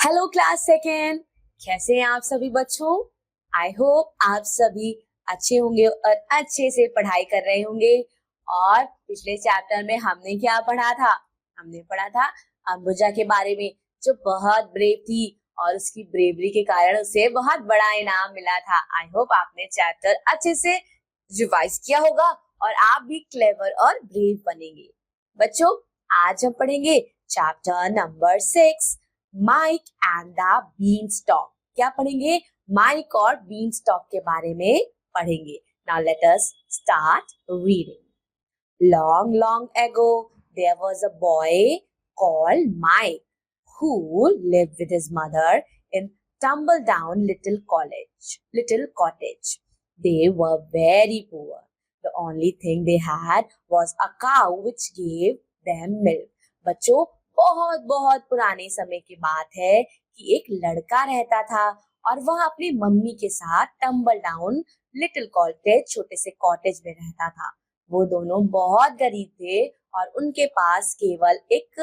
Hello class second, कैसे हैं आप सभी बच्चों। आई होप आप सभी अच्छे होंगे और अच्छे से पढ़ाई कर रहे होंगे। और पिछले चैप्टर में हमने क्या पढ़ा था? हमने पढ़ा था अंबुजा के बारे में, जो बहुत ब्रेव थी और उसकी ब्रेवरी के कारण उसे बहुत बड़ा इनाम मिला था। आई होप आपने चैप्टर अच्छे से रिवाइज किया होगा और आप भी क्लेवर और ब्रेव बनेंगे। बच्चों, आज हम पढ़ेंगे chapter number 6, Mike and the beanstalk. क्या पढ़ेंगे? माइक और बीनस्टॉक के बारे में पढ़ेंगे। Now let us start reading. Long, long ago, there was a boy called Mike who lived with his mother in tumble-down little cottage. They were very poor. The only thing they had was a cow which gave them milk. बच्चों, बहुत बहुत पुराने समय की बात है कि एक लड़का रहता था और वह अपनी मम्मी के साथ टम्बल डाउन लिटिल कॉटेज, छोटे से कॉटेज में रहता था। वो दोनों बहुत गरीब थे और उनके पास केवल एक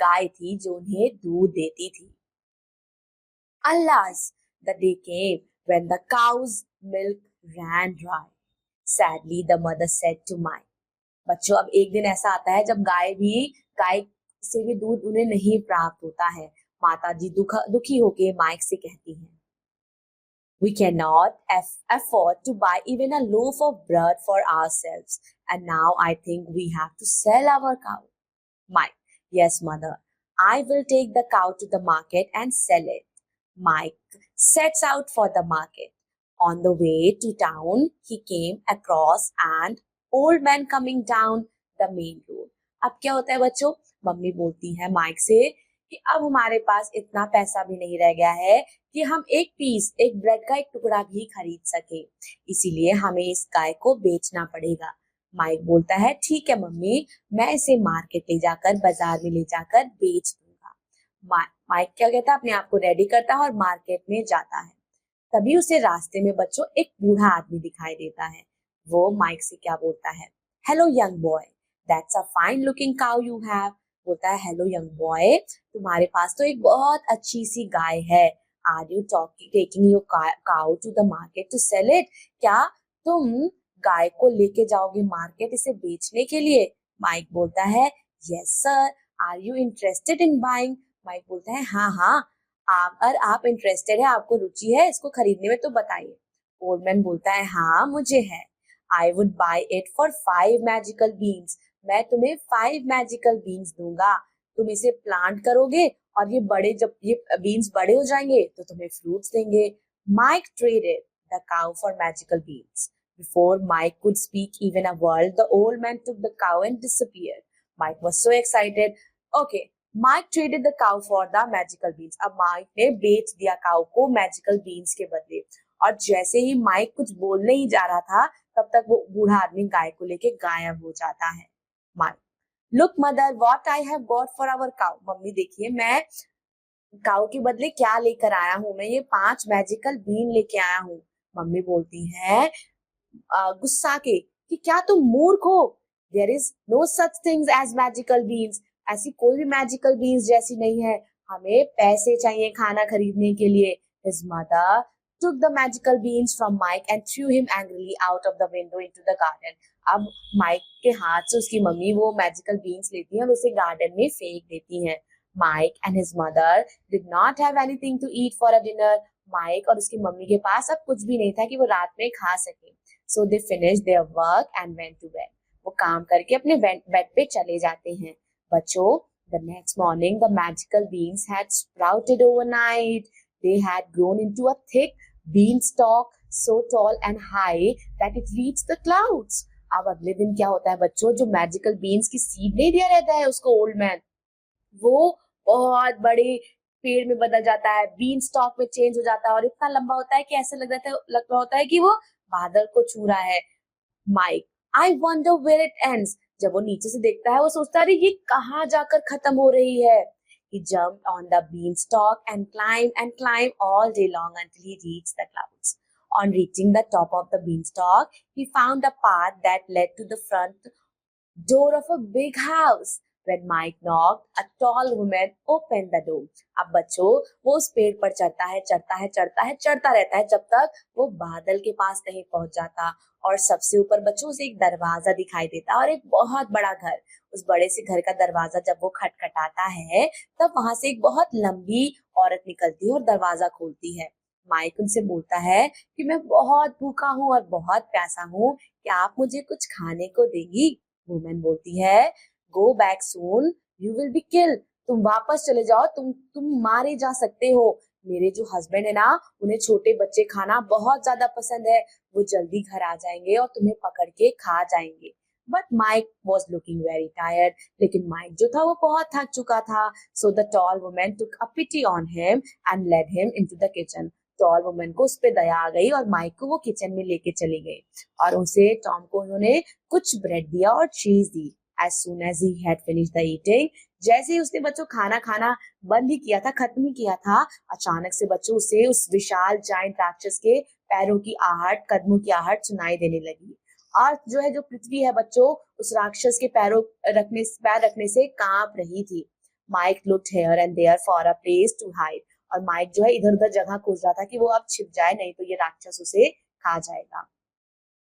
गाय थी जो उन्हें दूध देती थी। Alas, the day came when the cow's milk ran dry. Sadly, the mother said to Mike. बच्चों, अब एक दिन ऐसा आता है जब गाय से भी दूध उन्हें नहीं प्राप्त होता है। माता जी दुखी होके माइक से कहती हैं, We cannot afford to buy even a loaf of bread for ourselves, and now I think we have to sell our cow. Mike, yes, mother. I will take the cow to the market and sell it. Mike sets out for the market. On the way to town, he came across an old man coming down the main road. अब क्या होता है बच्चों? Mummy बोलती है mic से कि अब हमारे पास इतना पैसा भी नहीं रह गया है कि हम एक ब्रेड का एक टुकड़ा भी खरीद सके, इसीलिए हमें इस गाय को बेचना पड़ेगा। माइक बोलता है, ठीक है मम्मी, मैं इसे मार्केट ले जाकर, बाजार में ले जाकर बेच दूंगा। माइक क्या कहता है? अपने आप को रेडी करता है और मार्केट में जाता है। तभी उसे रास्ते में बच्चों एक बूढ़ा आदमी दिखाई देता है। वो माइक से क्या बोलता है? Hello young boy, that's a fine looking cow you have. बोलता है, हेलो यंग बॉय, तुम्हारे पास तो एक बहुत अच्छी सी गाय है। Are you taking your cow to the market to sell it? क्या तुम गाय को लेके जाओगे मार्केट इसे बेचने के लिए? माइक बोलता है, yes sir. Are you interested in buying? Mike बोलता है, हाँ हाँ, अगर आप इंटरेस्टेड है, आपको रुचि है इसको खरीदने में तो बताइए। ओल्ड मैन बोलता है, हाँ मुझे है। I would buy it for 5 magical beans. मैं तुम्हें 5 मैजिकल बीन्स दूंगा। तुम इसे प्लांट करोगे और जब ये बीन्स बड़े हो जाएंगे तो तुम्हें फ्रूट्स देंगे। Mike traded the cow for magical beans. Before Mike could speak even a word, the old man took the cow and disappeared. Mike was so excited. Okay, Mike traded the cow for the magical beans. अब Mike ने बेच दिया cow को magical beans के बदले। और जैसे ही mic कुछ बोलने ही जा रहा था, तब तक वो बूढ़ा आदमी गाय को लेके गायब हो जाता है। Mike, look mother, what I have got for our cow. Mummy देखिए, मैं काउ के बदले क्या लेकर आया हूँ। मैं ये 5 मैजिकल बीन लेके आया हूँ। मम्मी बोलती है गुस्सा के कि क्या तुम मूर्ख हो? There is no such things as magical beans. ऐसी कोई भी मैजिकल बीन्स जैसी नहीं है। हमें पैसे चाहिए खाना खरीदने के लिए। His mother took the magical beans from Mike and threw him angrily out of the window into the garden. अब माइक के हाथ से उसकी मम्मी वो मैजिकल बीन्स लेती है और उसे गार्डन में फेंक देती हैं। Mike and his mother did not have anything to eat for a dinner. Mike और उसकी मम्मी के पास अब कुछ भी नहीं था कि वो रात में खा सके। So they finished their work and went to bed. वो काम करके अपने बेड पे चले जाते हैं। बच्चों, the next morning the magical beans had sprouted overnight. They had grown into a thick beanstalk so tall and high that it reached the clouds. अब अगले दिन क्या होता है बच्चों? जो मैजिकल बीन्स की सीड नहीं दिया रहता है उसको ओल्ड मैन, वो बहुत बड़े पेड़ में बदल जाता है, बीन स्टॉक में चेंज हो जाता है और इतना लंबा होता है कि ऐसा लगता होता है कि वो बादल को छू रहा है। Mike, I wonder where it ends. जब वो नीचे से देखता है, वो सोचता है ये कहाँ जाकर खत्म हो रही है। He jumped on the beanstalk and climbed all day long until he reached the clouds. On reaching the top of the beanstalk, he found a path that led to the front door of a big house. When Mike knocked, a tall woman opened the door. अब बच्चों वो उस पेड़ पर चढ़ता रहता है जब तक वो बादल के पास नहीं पहुंच जाता और सबसे ऊपर बच्चों उसे एक दरवाजा दिखाई देता और एक बहुत बड़ा घर। उस बड़े से घर का दरवाजा जब वो खटखटाता है तब वहां से एक बहुत लंबी औरत निकलती है और दरवाजा खोलती है। माइक उनसे बोलता है कि मैं बहुत भूखा हूँ और बहुत प्यासा हूँ, क्या आप मुझे कुछ खाने को देंगी? वुमेन बोलती है, go back soon, you will be killed. तुम वापस चले जाओ, तुम मारे जा सकते हो। मेरे जो हस्बैंड है ना, उन्हें छोटे बच्चे खाना बहुत ज्यादा पसंद है, वो जल्दी घर आ जाएंगे और तुम्हें पकड़ के खा जाएंगे। But Mike was looking very tired, लेकिन माइक जो था वो बहुत थक चुका था। So the tall woman took a pity on him and led him into the kitchen. Tall woman को उस पे दया आ गई और माइक को वो किचन में लेके चली गई और उसे टॉम को उन्होंने कुछ ब्रेड दिया और चीज दी। As soon as he had finished the eating, जैसे ही उसने बच्चों खाना खाना बंद ही किया था, खत्म ही किया था, अचानक से बच्चों उसे उस विशाल जायंट राक्षस के पैरों की आहट, कदमों की आहट सुनाई देने लगी। अर्थ जो है, जो पृथ्वी है बच्चों, उस राक्षस के पैर रखने से कांप रही थी। Mike looked here and there for a place to hide. और माइक जो है इधर उधर जगह खोज रहा था कि वो अब छिप जाए, नहीं तो ये राक्षस उसे खा जाएगा।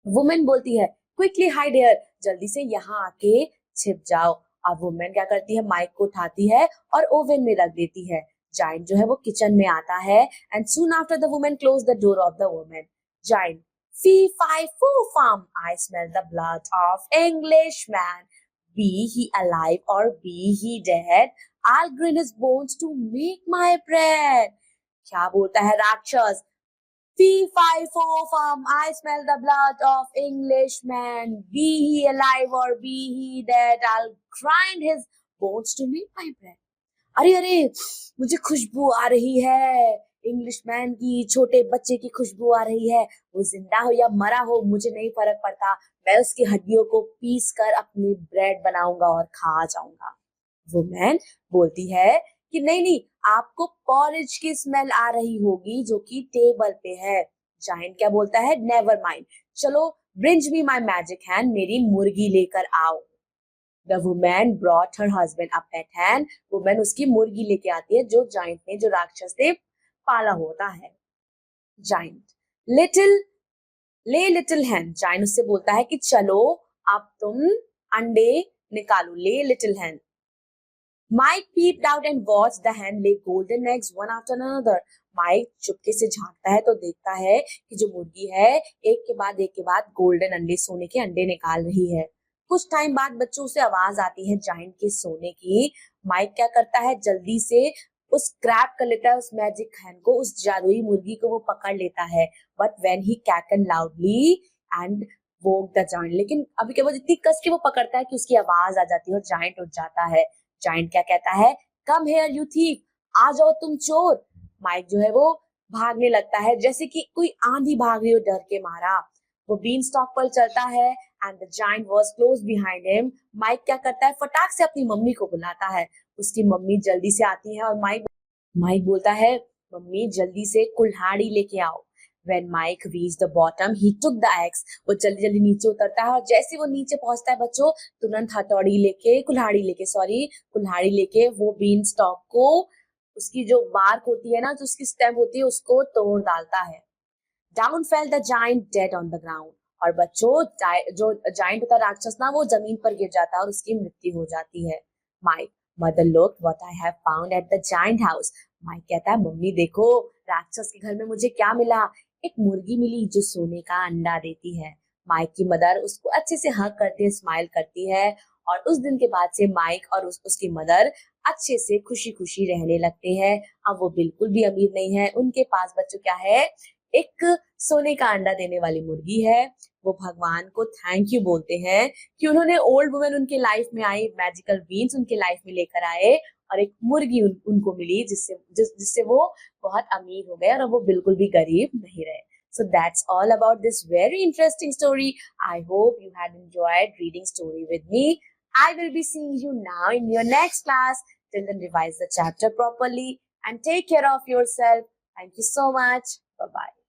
वुमेन बोलती है, क्विकली हाइड हियर, जल्दी से यहाँ आके छिप जाओ। अब वुमेन क्या करती है, माइक को उठाती है और ओवन में रख देती है। जाइंट जो है वो किचन में आता है and soon after the women close the door of the women. Giant, fee fi fo fum, I smell the blood of Englishman. Be he alive or be he dead, I'll grind his bones to make my bread. क्या बोलता है राक्षस? Fee, fi, fo, fum, I smell the blood of Englishman. Be he alive or be he dead, I'll grind his bones to make my bread. अरे अरे, मुझे खुशबू आ रही है, Englishman की, छोटे बच्चे की खुशबू आ रही है। वो जिंदा हो या मरा हो मुझे नहीं फर्क पड़ता, मैं उसकी हड्डियों को पीस कर अपनी ब्रेड बनाऊंगा और खा जाऊंगा। वुमेन बोलती है कि नहीं नहीं, आपको पॉरेज की स्मेल आ रही होगी जो कि टेबल पे है। जायंट क्या बोलता है, नेवर माइंड, चलो brings me my magic hand, मेरी मुर्गी लेकर आओ। The women brought her husband a pet hen. Women उसकी मुर्गी लेके आती है जो जायंट ने, जो राक्षस ने पाला होता है। जायंट, लिटिल लिटिल हैन, जायंट उससे बोलता है कि चलो अब तुम अंडे निकालो, ले little Hahn. Mike peeped out and watched the hen lay golden eggs one after another. Mike चुपके से झांकता है तो देखता है कि जो मुर्गी है एक के बाद गोल्डन अंडे, सोने के अंडे निकाल रही है। कुछ टाइम बाद बच्चों से आवाज आती है जाइंट के सोने की। माइक क्या करता है, जल्दी से उस ग्रैब कर लेता है उस मैजिक हैन को, उस जादुई मुर्गी को वो पकड़ लेता है। But when he cackle loudly and woke the giant, लेकिन अभी क्या वो इतनी कस के वो पकड़ता है कि उसकी आवाज आ जाती है और जाइंट उठ जाता है। जाइंट क्या कहता है, कम हियर यू थीफ, आ जाओ तुम चोर। माइक जो है वो भागने लगता है जैसे कि कोई आंधी भाग रही हो डर के मारा। वो बीन स्टॉक पर चलता है and the giant was close behind him. Mike क्या करता है, फटाक से अपनी मम्मी को बुलाता है। उसकी मम्मी जल्दी से आती है और माइक माइक बोलता है, मम्मी जल्दी से कुल्हाड़ी लेके आओ। When Mike reached the bottom, he took the axe. वो जल्दी जल्दी नीचे उतरता है और जैसे वो नीचे पहुंचता है बच्चों, तुरंत कुल्हाड़ी लेके वो बीन स्टॉक को, उसकी जो बार्क होती है ना, जो उसकी स्टेम होती है, उसको तोड़ डालता है। Down fell the giant dead on the ground. और बच्चों जो जाइंट होता है राक्षस ना, वो जमीन पर गिर जाता है और उसकी मृत्यु हो जाती है। Mike, mother look what I have found at the giant house. Mike कहता है, मम्मी देखो राक्षस के घर में मुझे क्या मिला, एक मुर्गी मिली जो सोने का अंडा देती है। माइक की मदर उसको अच्छे से हग करती है, स्माइल करती है और उस दिन के बाद से माइक और उसकी मदर अच्छे से खुशी खुशी रहने लगते हैं। अब वो बिल्कुल भी अमीर नहीं है, उनके पास बच्चों क्या है, एक सोने का अंडा देने वाली मुर्गी है। वो भगवान को थैंक यू बोलते हैं कि उन्होंने ओल्ड वुमेन उनके लाइफ में आई, मैजिकल बीन्स उनके लाइफ में लेकर आए और एक मुर्गी उनको मिली जिससे वो बहुत अमीर हो गए और अब वो बिल्कुल भी गरीब नहीं रहे। So that's all about this very interesting story. I hope you had enjoyed reading story with me. I will be seeing you now in your next class. Till then, revise the chapter properly and take care of yourself. Thank you so much. Bye-bye.